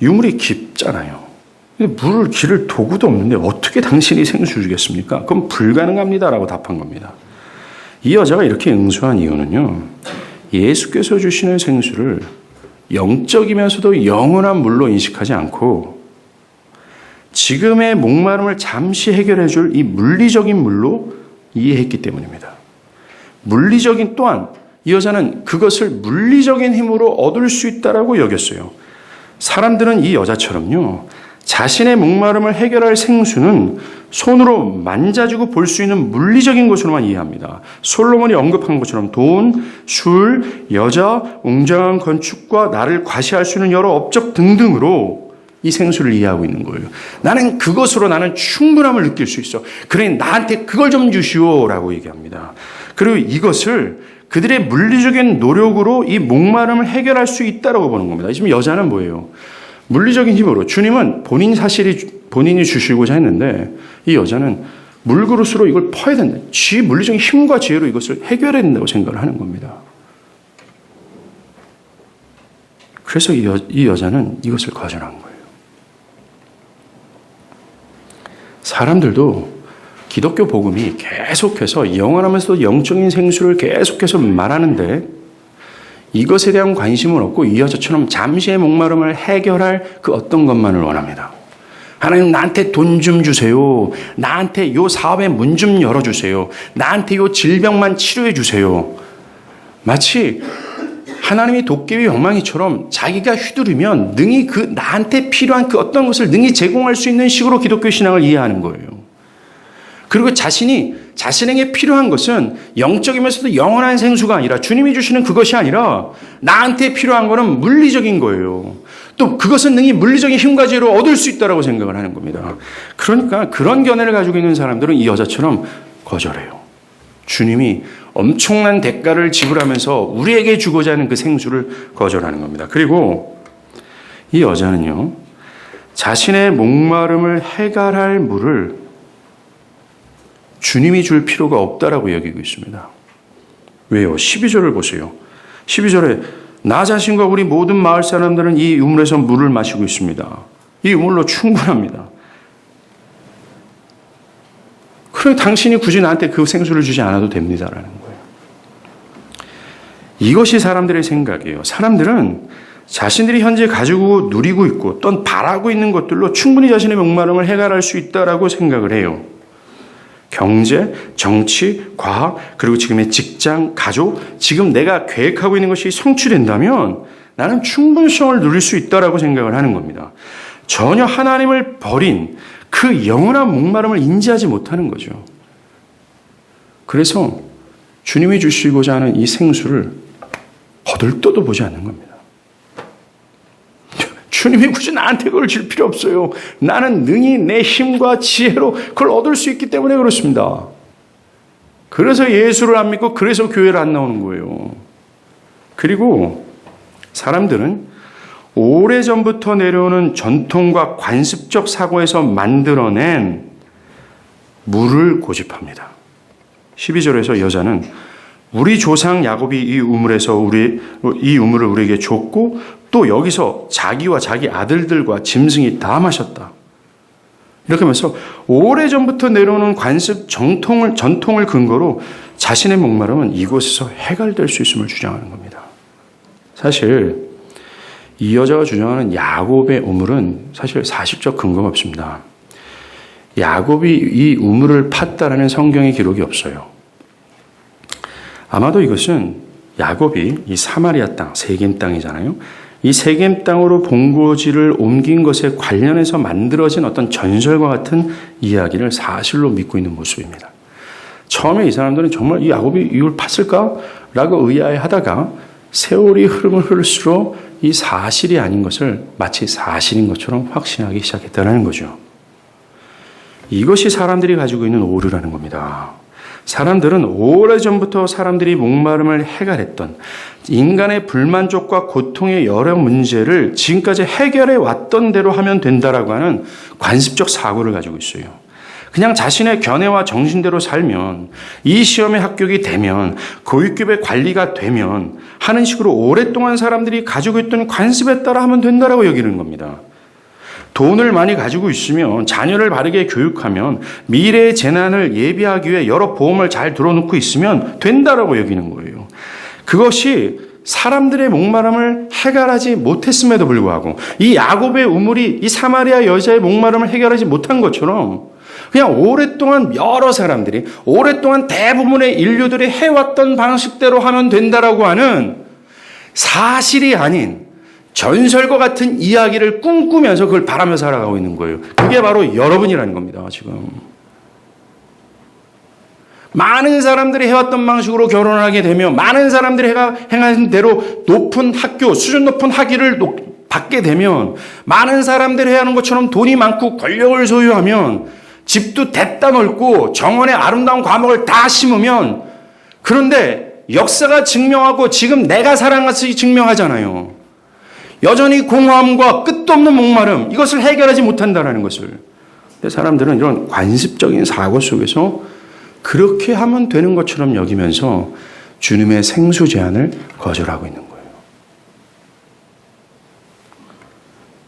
[SPEAKER 1] 유물이 깊잖아요. 물을 기를 도구도 없는데 어떻게 당신이 생수 주겠습니까? 그럼 불가능합니다라고 답한 겁니다. 이 여자가 이렇게 응수한 이유는요, 예수께서 주시는 생수를 영적이면서도 영원한 물로 인식하지 않고 지금의 목마름을 잠시 해결해 줄 이 물리적인 물로 이해했기 때문입니다. 물리적인 또한 이 여자는 그것을 물리적인 힘으로 얻을 수 있다라고 여겼어요. 사람들은 이 여자처럼요, 자신의 목마름을 해결할 생수는 손으로 만져주고 볼 수 있는 물리적인 것으로만 이해합니다. 솔로몬이 언급한 것처럼 돈, 술, 여자, 웅장한 건축과 나를 과시할 수 있는 여러 업적 등등으로 이 생수를 이해하고 있는 거예요. 나는 그것으로 나는 충분함을 느낄 수 있어. 그래 나한테 그걸 좀 주시오라고 얘기합니다. 그리고 이것을 그들의 물리적인 노력으로 이 목마름을 해결할 수 있다라고 보는 겁니다. 지금 여자는 뭐예요? 물리적인 힘으로 주님은 본인이 주시고자 했는데 이 여자는 물그릇으로 이걸 퍼야 된다. 지 물리적인 힘과 지혜로 이것을 해결해야 된다고 생각을 하는 겁니다. 그래서 이 여자는 이것을 거절한 거예요. 사람들도 기독교 복음이 계속해서 영원하면서도 영적인 생수를 계속해서 말하는데 이것에 대한 관심은 없고 이 여자처럼 잠시의 목마름을 해결할 그 어떤 것만을 원합니다. 하나님 나한테 돈 좀 주세요. 나한테 요 사업의 문 좀 열어주세요. 나한테 요 질병만 치료해 주세요. 마치 하나님이 도깨비 방망이처럼 자기가 휘두르면 능히 그 나한테 필요한 그 어떤 것을 능히 제공할 수 있는 식으로 기독교 신앙을 이해하는 거예요. 그리고 자신에게 필요한 것은 영적이면서도 영원한 생수가 아니라 주님이 주시는 그것이 아니라 나한테 필요한 것은 물리적인 거예요. 또 그것은 능히 물리적인 힘과 지혜로 얻을 수 있다고 생각을 하는 겁니다. 그러니까 그런 견해를 가지고 있는 사람들은 이 여자처럼 거절해요. 주님이 엄청난 대가를 지불하면서 우리에게 주고자 하는 그 생수를 거절하는 겁니다. 그리고 이 여자는요, 자신의 목마름을 해결할 물을 주님이 줄 필요가 없다라고 여기고 있습니다. 왜요? 12절을 보세요. 12절에 나 자신과 우리 모든 마을 사람들은 이 우물에서 물을 마시고 있습니다. 이 우물로 충분합니다. 그래 당신이 굳이 나한테 그 생수를 주지 않아도 됩니다라는 거예요. 이것이 사람들의 생각이에요. 사람들은 자신들이 현재 가지고 누리고 있고 또는 바라고 있는 것들로 충분히 자신의 목마름을 해결할 수 있다라고 생각을 해요. 경제, 정치, 과학, 그리고 지금의 직장, 가족, 지금 내가 계획하고 있는 것이 성취된다면 나는 충분성을 누릴 수 있다라고 생각을 하는 겁니다. 전혀 하나님을 버린 그 영원한 목마름을 인지하지 못하는 거죠. 그래서 주님이 주시고자 하는 이 생수를 거들떠도 보지 않는 겁니다. 주님이 굳이 나한테 그걸 줄 필요 없어요. 나는 능히 내 힘과 지혜로 그걸 얻을 수 있기 때문에 그렇습니다. 그래서 예수를 안 믿고 그래서 교회를 안 나오는 거예요. 그리고 사람들은 오래전부터 내려오는 전통과 관습적 사고에서 만들어낸 물을 고집합니다. 12절에서 여자는 우리 조상 야곱이 이 우물을 우리에게 줬고 또 여기서 자기와 자기 아들들과 짐승이 다 마셨다. 이렇게 하면서 오래전부터 내려오는 관습 전통을 근거로 자신의 목마름은 이곳에서 해결될 수 있음을 주장하는 겁니다. 사실 이 여자가 주장하는 야곱의 우물은 사실 사실적 근거가 없습니다. 야곱이 이 우물을 팠다라는 성경의 기록이 없어요. 아마도 이것은 야곱이 이 사마리아 땅, 세겜 땅이잖아요. 이 세겜 땅으로 본고지를 옮긴 것에 관련해서 만들어진 어떤 전설과 같은 이야기를 사실로 믿고 있는 모습입니다. 처음에 이 사람들은 정말 이 야곱이 이걸 팠을까라고 의아해하다가 세월이 흐름을 흐를수록 이 사실이 아닌 것을 마치 사실인 것처럼 확신하기 시작했다는 거죠. 이것이 사람들이 가지고 있는 오류라는 겁니다. 사람들은 오래전부터 사람들이 목마름을 해결했던 인간의 불만족과 고통의 여러 문제를 지금까지 해결해 왔던 대로 하면 된다라고 하는 관습적 사고를 가지고 있어요. 그냥 자신의 견해와 정신대로 살면, 이 시험에 합격이 되면, 교육급의 관리가 되면 하는 식으로 오랫동안 사람들이 가지고 있던 관습에 따라 하면 된다라고 여기는 겁니다. 돈을 많이 가지고 있으면, 자녀를 바르게 교육하면, 미래의 재난을 예비하기 위해 여러 보험을 잘 들어놓고 있으면 된다라고 여기는 거예요. 그것이 사람들의 목마름을 해결하지 못했음에도 불구하고 이 야곱의 우물이 이 사마리아 여자의 목마름을 해결하지 못한 것처럼 그냥 오랫동안 여러 사람들이 오랫동안 대부분의 인류들이 해왔던 방식대로 하면 된다라고 하는 사실이 아닌 전설과 같은 이야기를 꿈꾸면서 그걸 바라며 살아가고 있는 거예요. 그게 바로 여러분이라는 겁니다. 지금 많은 사람들이 해왔던 방식으로 결혼을 하게 되면, 많은 사람들이 행한 대로 높은 학교, 수준 높은 학위를 받게 되면, 많은 사람들이 해야 하는 것처럼 돈이 많고 권력을 소유하면, 집도 됐다 넓고 정원의 아름다운 과목을 다 심으면, 그런데 역사가 증명하고 지금 내가 살아간 것이 증명하잖아요. 여전히 공허함과 끝도 없는 목마름, 이것을 해결하지 못한다는 것을. 근데 사람들은 이런 관습적인 사고 속에서 그렇게 하면 되는 것처럼 여기면서 주님의 생수 제안을 거절하고 있는 거예요.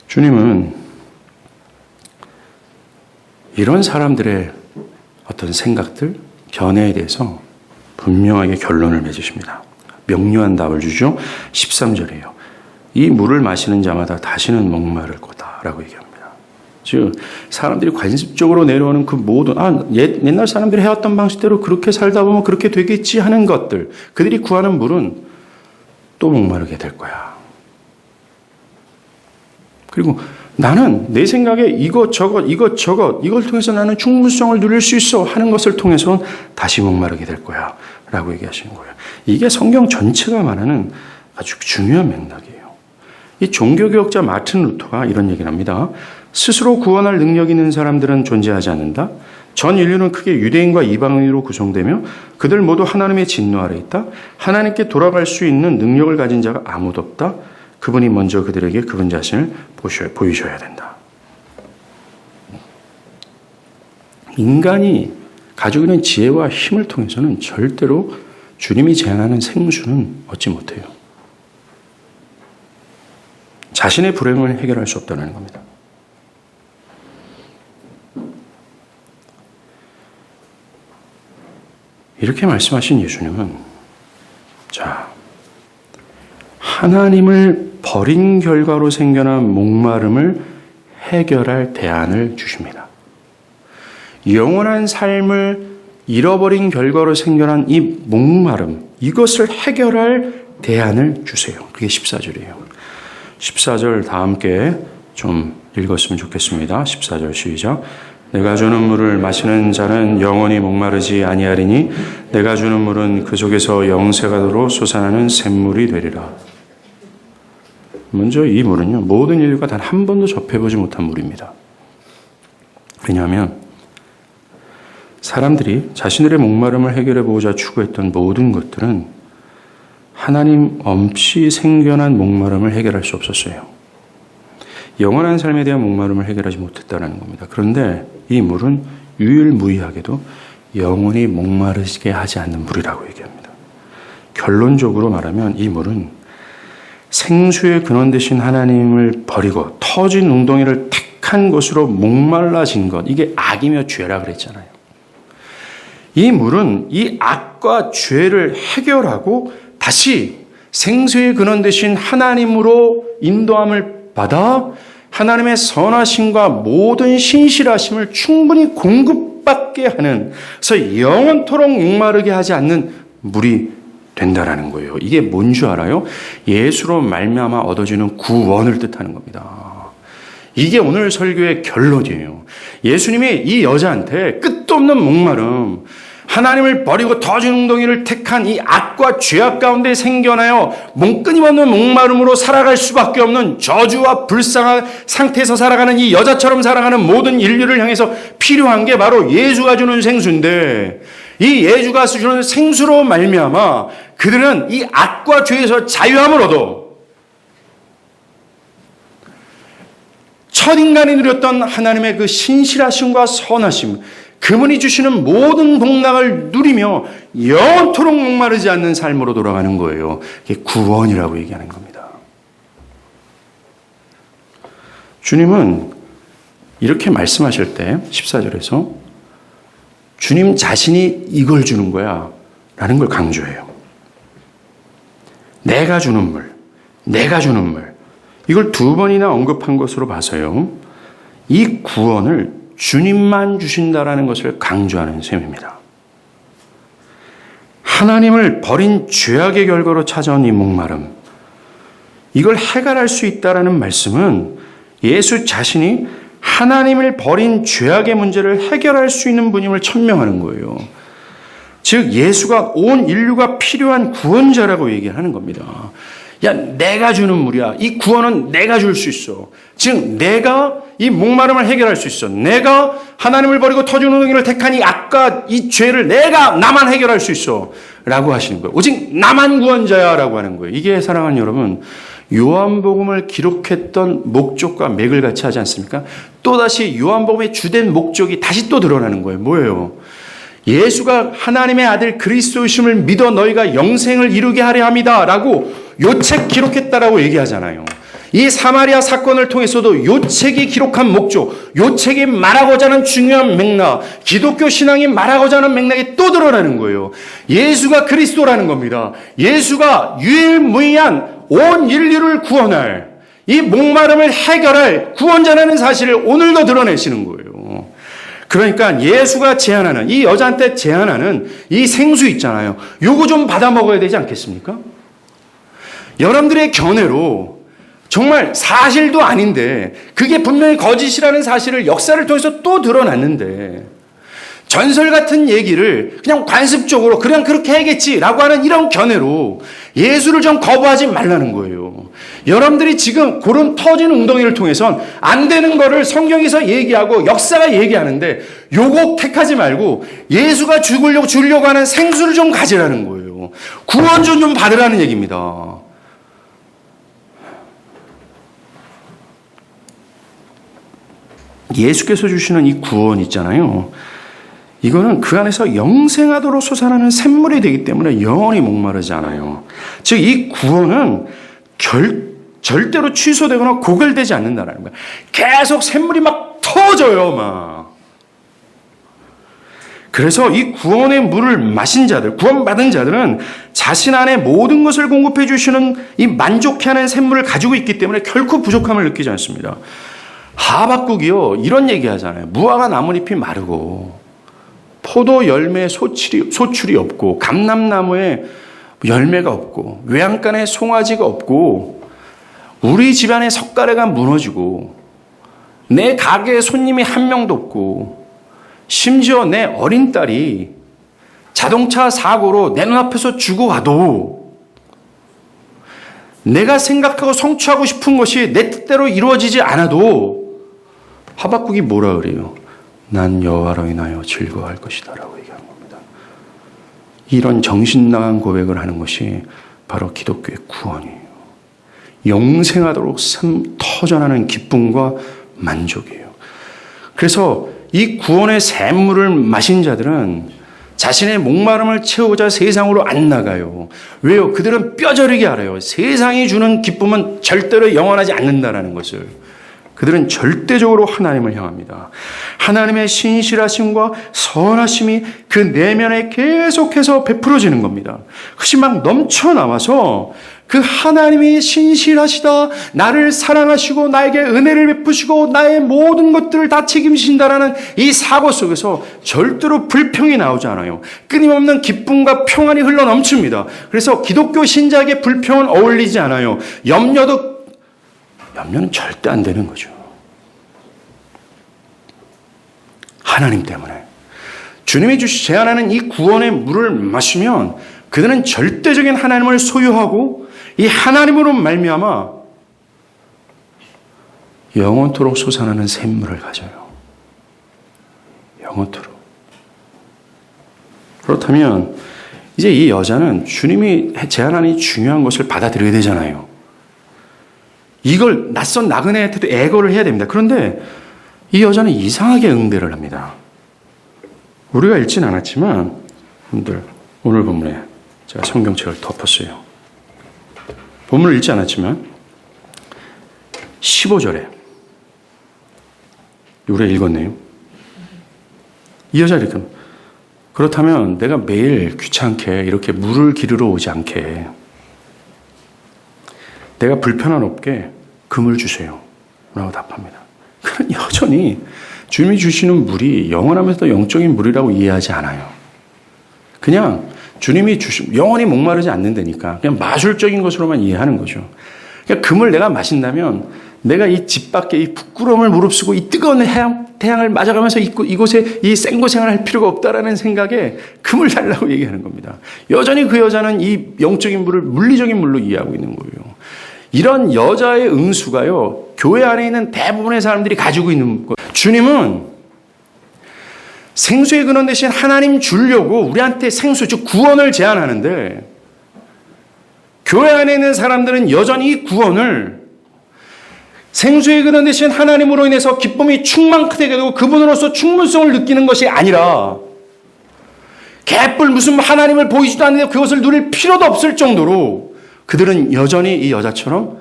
[SPEAKER 1] 주님은 이런 사람들의 어떤 생각들, 견해에 대해서 분명하게 결론을 맺으십니다. 명료한 답을 주죠. 13절이에요. 이 물을 마시는 자마다 다시는 목마를 거다라고 얘기합니다. 즉 사람들이 관습적으로 내려오는 그 모든 옛날 사람들이 해왔던 방식대로 그렇게 살다 보면 그렇게 되겠지 하는 것들, 그들이 구하는 물은 또 목마르게 될 거야. 그리고 나는 내 생각에 이것저것 이걸 통해서 나는 충분성을 누릴 수 있어 하는 것을 통해서 다시 목마르게 될 거야 라고 얘기하시는 거예요. 이게 성경 전체가 말하는 아주 중요한 맥락이에요. 이 종교개혁자 마틴 루터가 이런 얘기를 합니다. 스스로 구원할 능력 있는 사람들은 존재하지 않는다. 전 인류는 크게 유대인과 이방인으로 구성되며 그들 모두 하나님의 진노 아래 있다. 하나님께 돌아갈 수 있는 능력을 가진 자가 아무도 없다. 그분이 먼저 그들에게 그분 자신을 보이셔야 된다. 인간이 가지고 있는 지혜와 힘을 통해서는 절대로 주님이 제안하는 생수는 얻지 못해요. 자신의 불행을 해결할 수 없다는 겁니다. 이렇게 말씀하신 예수님은 하나님을 버린 결과로 생겨난 목마름을 해결할 대안을 주십니다. 영원한 삶을 잃어버린 결과로 생겨난 이 목마름, 이것을 해결할 대안을 주세요. 그게 14절이에요. 14절 다 함께 좀 읽었으면 좋겠습니다. 14절 시작. 내가 주는 물을 마시는 자는 영원히 목마르지 아니하리니 내가 주는 물은 그 속에서 영생하도록 솟아나는 샘물이 되리라. 먼저 이 물은요, 모든 인류가 단 한 번도 접해보지 못한 물입니다. 왜냐하면 사람들이 자신들의 목마름을 해결해보고자 추구했던 모든 것들은 하나님 없이 생겨난 목마름을 해결할 수 없었어요. 영원한 삶에 대한 목마름을 해결하지 못했다는 겁니다. 그런데 이 물은 유일무이하게도 영원히 목마르게 하지 않는 물이라고 얘기합니다. 결론적으로 말하면 이 물은 생수의 근원 되신 하나님을 버리고 터진 웅덩이를 택한 것으로 목말라진 것, 이게 악이며 죄라 그랬잖아요. 이 물은 이 악과 죄를 해결하고 다시 생수의 근원 되신 하나님으로 인도함을 받아 하나님의 선하심과 모든 신실하심을 충분히 공급받게 하는, 그래서 영원토록 목마르게 하지 않는 물이 된다라는 거예요. 이게 뭔 줄 알아요? 예수로 말미암아 얻어지는 구원을 뜻하는 겁니다. 이게 오늘 설교의 결론이에요. 예수님이 이 여자한테 끝도 없는 목마름, 하나님을 버리고 터진 웅덩이를 택한 이 악과 죄악 가운데 생겨나요 끊임없는 목마름으로 살아갈 수밖에 없는 저주와 불쌍한 상태에서 살아가는 이 여자처럼 살아가는 모든 인류를 향해서 필요한 게 바로 예수가 주는 생수인데, 이 예수가 주는 생수로 말미암아 그들은 이 악과 죄에서 자유함을 얻어 첫 인간이 누렸던 하나님의 그 신실하심과 선하심, 그분이 주시는 모든 복락을 누리며 영원토록 목마르지 않는 삶으로 돌아가는 거예요. 이게 구원이라고 얘기하는 겁니다. 주님은 이렇게 말씀하실 때 14절에서 주님 자신이 이걸 주는 거야 라는 걸 강조해요. 내가 주는 물, 내가 주는 물. 이걸 두 번이나 언급한 것으로 봐서요, 이 구원을 주님만 주신다라는 것을 강조하는 셈입니다. 하나님을 버린 죄악의 결과로 찾아온 이 목마름, 이걸 해결할 수 있다라는 말씀은 예수 자신이 하나님을 버린 죄악의 문제를 해결할 수 있는 분임을 천명하는 거예요. 즉 예수가 온 인류가 필요한 구원자라고 얘기하는 겁니다. 야, 내가 주는 물이야. 이 구원은 내가 줄 수 있어. 즉 내가 이 목마름을 해결할 수 있어. 내가 하나님을 버리고 터진 웅덩이를 택한 이 악과 이 죄를 나만 해결할 수 있어 라고 하시는 거예요. 오직 나만 구원자야 라고 하는 거예요. 이게 사랑하는 여러분, 요한복음을 기록했던 목적과 맥을 같이 하지 않습니까? 또다시 요한복음의 주된 목적이 다시 또 드러나는 거예요. 뭐예요? 예수가 하나님의 아들 그리스도이심을 믿어 너희가 영생을 이루게 하려 합니다 라고 요 책 기록했다라고 얘기하잖아요. 이 사마리아 사건을 통해서도 요 책이 기록한 목적, 요 책이 말하고자 하는 중요한 맥락, 기독교 신앙이 말하고자 하는 맥락이 또 드러나는 거예요. 예수가 그리스도라는 겁니다. 예수가 유일무이한 온 인류를 구원할, 이 목마름을 해결할 구원자라는 사실을 오늘도 드러내시는 거예요. 그러니까 예수가 제안하는, 이 여자한테 제안하는 이 생수 있잖아요. 요거 좀 받아 먹어야 되지 않겠습니까? 여러분들의 견해로 정말 사실도 아닌데 그게 분명히 거짓이라는 사실을 역사를 통해서 또 드러났는데, 전설 같은 얘기를 그냥 관습적으로 그냥 그렇게 해야겠지라고 하는 이런 견해로 예수를 좀 거부하지 말라는 거예요. 여러분들이 지금 그런 터진 웅덩이를 통해선 안 되는 거를 성경에서 얘기하고 역사가 얘기하는데 요거 택하지 말고 예수가 주려고 하는 생수를 좀 가지라는 거예요. 구원 좀 받으라는 얘기입니다. 예수께서 주시는 이 구원 있잖아요. 이거는 그 안에서 영생하도록 솟아나는 샘물이 되기 때문에 영원히 목마르지 않아요. 즉 이 구원은 절대로 취소되거나 고갈되지 않는다는 거예요. 계속 샘물이 막 터져요, 막. 그래서 이 구원의 물을 마신 자들, 구원받은 자들은 자신 안에 모든 것을 공급해 주시는 이 만족해 하는 샘물을 가지고 있기 때문에 결코 부족함을 느끼지 않습니다. 하박국이요, 이런 얘기 하잖아요. 무화과 나뭇잎이 마르고 포도 열매에 소출이 없고 감람나무에 열매가 없고 외양간에 송아지가 없고 우리 집안의 석가래가 무너지고 내 가게에 손님이 한 명도 없고 심지어 내 어린 딸이 자동차 사고로 내 눈앞에서 죽어가도 내가 생각하고 성취하고 싶은 것이 내 뜻대로 이루어지지 않아도 하박국이 뭐라 그래요? 난 여호와로 인하여 즐거워할 것이다 라고 얘기하는 겁니다. 이런 정신나간 고백을 하는 것이 바로 기독교의 구원이에요. 영생하도록 터져나는 기쁨과 만족이에요. 그래서 이 구원의 샘물을 마신 자들은 자신의 목마름을 채우고자 세상으로 안 나가요. 왜요? 그들은 뼈저리게 알아요. 세상이 주는 기쁨은 절대로 영원하지 않는다는 것을. 그들은 절대적으로 하나님을 향합니다. 하나님의 신실하심과 선하심이 그 내면에 계속해서 베풀어지는 겁니다. 그것이 막 넘쳐나와서 그 하나님이 신실하시다, 나를 사랑하시고 나에게 은혜를 베푸시고 나의 모든 것들을 다 책임지신다라는 이 사고 속에서 절대로 불평이 나오지 않아요. 끊임없는 기쁨과 평안이 흘러 넘칩니다. 그래서 기독교 신자에게 불평은 어울리지 않아요. 염려는 절대 안 되는 거죠. 하나님 때문에. 주님이 제안하는 이 구원의 물을 마시면 그들은 절대적인 하나님을 소유하고 이 하나님으로 말미암아 영원토록 솟아나는 샘물을 가져요. 영원토록. 그렇다면 이제 이 여자는 주님이 제안하는 이 중요한 것을 받아들여야 되잖아요. 이걸 낯선 나그네한테도 애거를 해야 됩니다. 그런데 이 여자는 이상하게 응대를 합니다. 우리가 읽진 않았지만 여러분들 오늘 본문에 제가 성경책을 덮었어요. 본문을 읽지 않았지만 15절에 우리가 읽었네요. 이 여자 이렇게 그렇다면 내가 매일 귀찮게 이렇게 물을 기르러 오지 않게 내가 불편한 없게 금을 주세요 라고 답합니다. 그는 여전히 주님이 주시는 물이 영원하면서도 영적인 물이라고 이해하지 않아요. 그냥 주님이 영원히 목마르지 않는다니까 그냥 마술적인 것으로만 이해하는 거죠. 그러니까 금을 내가 마신다면 내가 이 집 밖에 이 부끄러움을 무릅쓰고 이 뜨거운 태양을 맞아가면서 이곳에 이 생고생을 할 필요가 없다라는 생각에 금을 달라고 얘기하는 겁니다. 여전히 그 여자는 이 영적인 물을 물리적인 물로 이해하고 있는 거예요. 이런 여자의 응수가요, 교회 안에 있는 대부분의 사람들이 가지고 있는 것. 주님은 생수의 근원 대신 하나님 주려고 우리한테 생수, 즉 구원을 제안하는데 교회 안에 있는 사람들은 여전히 이 구원을 생수의 근원 대신 하나님으로 인해서 기쁨이 충만하게 되고 그분으로서 충분성을 느끼는 것이 아니라 개뿔 무슨 하나님을 보이지도 않는데 그것을 누릴 필요도 없을 정도로 그들은 여전히 이 여자처럼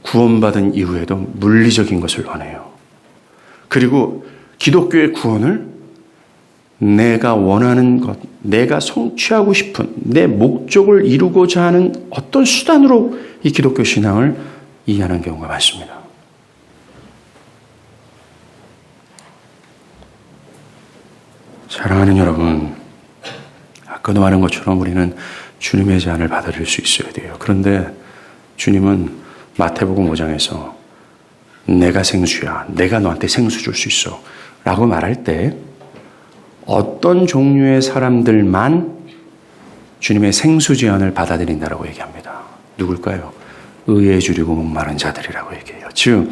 [SPEAKER 1] 구원받은 이후에도 물리적인 것을 원해요. 그리고 기독교의 구원을 내가 원하는 것, 내가 성취하고 싶은 내 목적을 이루고자 하는 어떤 수단으로 이 기독교 신앙을 이해하는 경우가 많습니다. 사랑하는 여러분, 아까도 말한 것처럼 우리는 주님의 제안을 받아들일 수 있어야 돼요. 그런데 주님은 마태복음 5장에서 내가 생수야, 내가 너한테 생수 줄 수 있어 라고 말할 때 어떤 종류의 사람들만 주님의 생수 제안을 받아들인다라고 얘기합니다. 누굴까요? 의에 주리고 목마른 자들이라고 얘기해요. 즉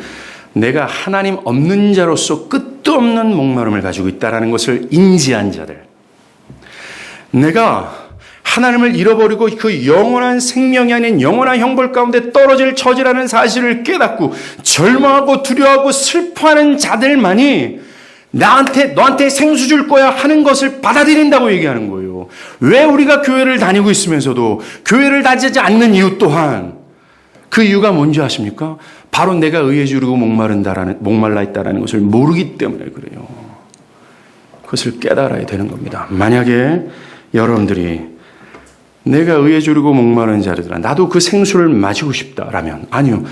[SPEAKER 1] 내가 하나님 없는 자로서 끝도 없는 목마름을 가지고 있다는 것을 인지한 자들, 내가 하나님을 잃어버리고 그 영원한 생명이 아닌 영원한 형벌 가운데 떨어질 처지라는 사실을 깨닫고 절망하고 두려워하고 슬퍼하는 자들만이 너한테 생수 줄 거야 하는 것을 받아들인다고 얘기하는 거예요. 왜 우리가 교회를 다니고 있으면서도 교회를 다니지 않는 이유 또한 그 이유가 뭔지 아십니까? 바로 내가 의에 주르고 목말라 있다라는 것을 모르기 때문에 그래요. 그것을 깨달아야 되는 겁니다. 만약에 여러분들이 내가 의에 주르고 목마른 자들아 나도 그 생수를 마시고 싶다라면, 아니요,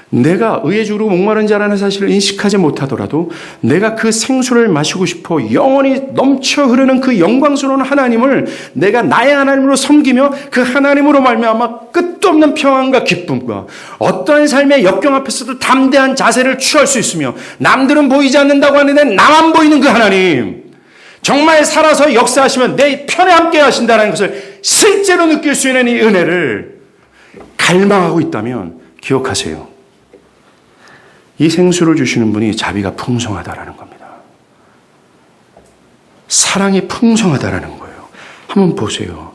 [SPEAKER 1] 내가 의에 주르고 목마른 자라는 사실을 인식하지 못하더라도 내가 그 생수를 마시고 싶어 영원히 넘쳐 흐르는 그 영광스러운 하나님을 내가 나의 하나님으로 섬기며 그 하나님으로 말미암아 끝도 없는 평안과 기쁨과 어떠한 삶의 역경 앞에서도 담대한 자세를 취할 수 있으며 남들은 보이지 않는다고 하는데 나만 보이는 그 하나님, 정말 살아서 역사하시면 내 편에 함께 하신다는 것을 실제로 느낄 수 있는 이 은혜를 갈망하고 있다면 기억하세요. 이 생수를 주시는 분이 자비가 풍성하다라는 겁니다. 사랑이 풍성하다라는 거예요. 한번 보세요.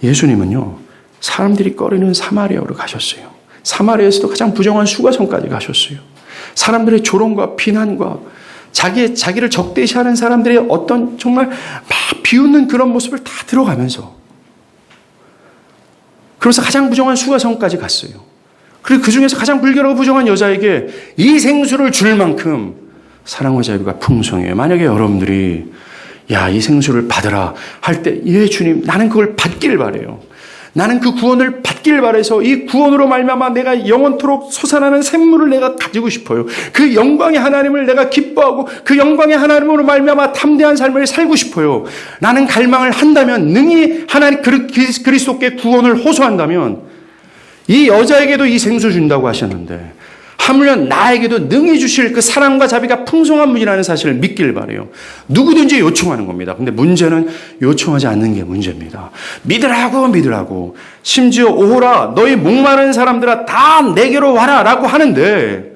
[SPEAKER 1] 예수님은요, 사람들이 꺼리는 사마리아로 가셨어요. 사마리아에서도 가장 부정한 수가성까지 가셨어요. 사람들의 조롱과 비난과 자기를 적대시하는 사람들의 어떤 정말 막 비웃는 그런 모습을 다 들어가면서 그래서 가장 부정한 수가성까지 갔어요. 그리고 그 중에서 가장 불결하고 부정한 여자에게 이 생수를 줄 만큼 사랑과 자비가 풍성해요. 만약에 여러분들이 야, 이 생수를 받으라 할 때, 예, 주님, 나는 그걸 받길 바래요. 나는 그 구원을 받길 바라서 이 구원으로 말미암아 내가 영원토록 솟아나는 샘물을 내가 가지고 싶어요. 그 영광의 하나님을 내가 기뻐하고 그 영광의 하나님으로 말미암아 담대한 삶을 살고 싶어요. 나는 갈망을 한다면, 능히 하나님 그리스도께 구원을 호소한다면 이 여자에게도 이 생수 준다고 하셨는데 하물며 나에게도 능히 주실 그 사랑과 자비가 풍성한 분이라는 사실을 믿길 바라요. 누구든지 요청하는 겁니다. 근데 문제는 요청하지 않는 게 문제입니다. 믿으라고 심지어 오호라 너희 목마른 사람들아 다 내게로 와라 라고 하는데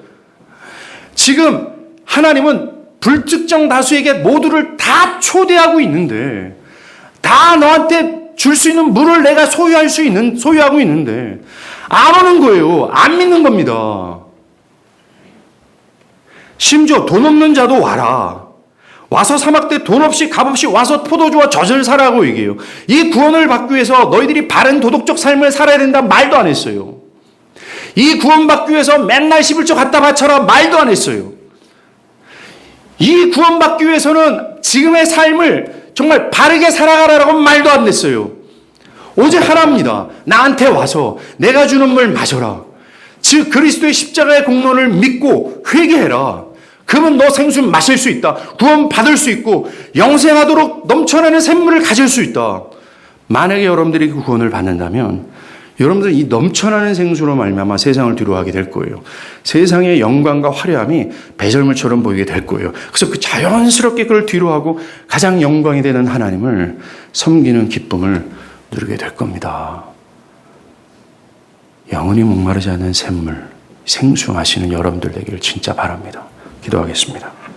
[SPEAKER 1] 지금 하나님은 불특정 다수에게 모두를 다 초대하고 있는데 다 너한테 줄 수 있는 물을 내가 소유하고 있는데 안 오는 거예요. 안 믿는 겁니다. 심지어 돈 없는 자도 와라. 와서 사막대 돈 없이 값없이 와서 포도주와 젖을 사라고 얘기해요. 이 구원을 받기 위해서 너희들이 바른 도덕적 삶을 살아야 된다 말도 안 했어요. 이 구원 받기 위해서 맨날 11조 갖다 바쳐라 말도 안 했어요. 이 구원 받기 위해서는 지금의 삶을 정말 바르게 살아가라라고 말도 안 했어요. 오직 하나입니다. 나한테 와서 내가 주는 물 마셔라. 즉 그리스도의 십자가의 공로를 믿고 회개해라. 그러면 너 생수 마실 수 있다. 구원 받을 수 있고 영생하도록 넘쳐나는 샘물을 가질 수 있다. 만약에 여러분들이 그 구원을 받는다면 여러분들은 이 넘쳐나는 생수로 말미암아 세상을 뒤로하게 될 거예요. 세상의 영광과 화려함이 배설물처럼 보이게 될 거예요. 그래서 그 자연스럽게 그걸 뒤로하고 가장 영광이 되는 하나님을 섬기는 기쁨을 누리게 될 겁니다. 영원히 목마르지 않는 샘물, 생수 마시는 여러분들 되기를 진짜 바랍니다. 기도하겠습니다.